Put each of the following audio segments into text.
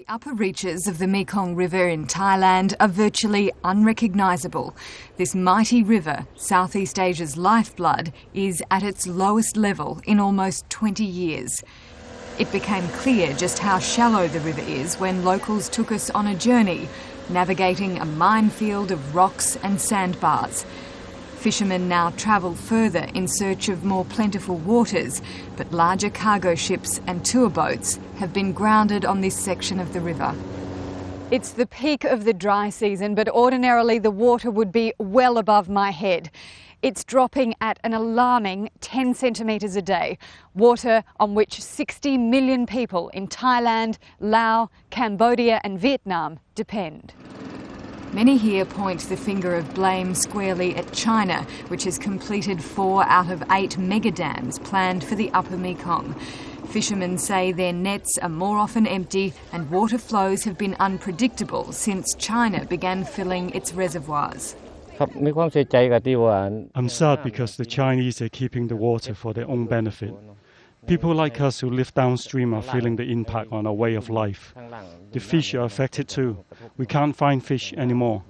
The upper reaches of the Mekong River in Thailand are virtually unrecognisable. This mighty river, Southeast Asia's lifeblood, is at its lowest level in almost 20 years. It became clear just how shallow the river is when locals took us on a journey, navigating a minefield of rocks and sandbars. Fishermen now travel further in search of more plentiful waters, but larger cargo ships and tour boats have been grounded on this section of the river. It's the peak of the dry season, but ordinarily the water would be well above my head. It's dropping at an alarming 10 centimetres a day, water on which 60 million people in Thailand, Laos, Cambodia and Vietnam depend. Many here point the finger of blame squarely at China, which has completed 4 out of 8 mega dams planned for the upper Mekong. Fishermen say their nets are more often empty and water flows have been unpredictable since China began filling its reservoirs. I'm sad because the Chinese are keeping the water for their own benefit. People like us who live downstream are feeling the impact on our way of life. The fish are affected too. We can't find fish anymore.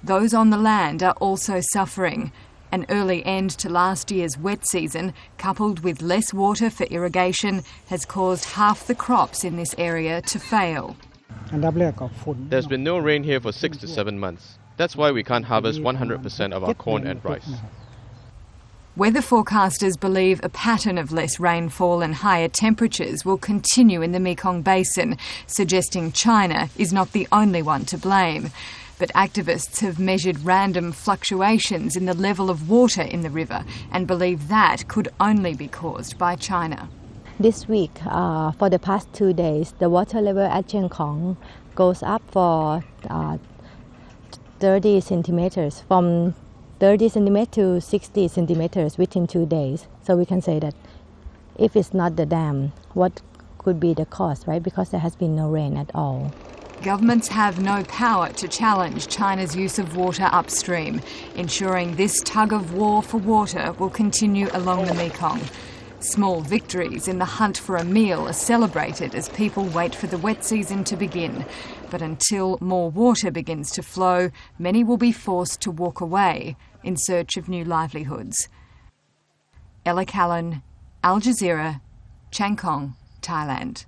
Those on the land are also suffering. An early end to last year's wet season, coupled with less water for irrigation, has caused half the crops in this area to fail. There's been no rain here for 6 to 7 months. That's why we can't harvest 100% of our corn and rice. Weather forecasters believe a pattern of less rainfall and higher temperatures will continue in the Mekong Basin, suggesting China is not the only one to blame. But activists have measured random fluctuations in the level of water in the river and believe that could only be caused by China. This week, for the past 2 days, the water level at Chiang Khong goes up for 30 centimetres, from 30 centimetres to 60 centimetres within 2 days. So we can say that if it's not the dam, what could be the cause, right? Because there has been no rain at all. Governments have no power to challenge China's use of water upstream, ensuring this tug of war for water will continue along the Mekong. Small victories in the hunt for a meal are celebrated as people wait for the wet season to begin. But until more water begins to flow, many will be forced to walk away in search of new livelihoods. Aela, Callan, Al Jazeera, Chiang Khong, Thailand.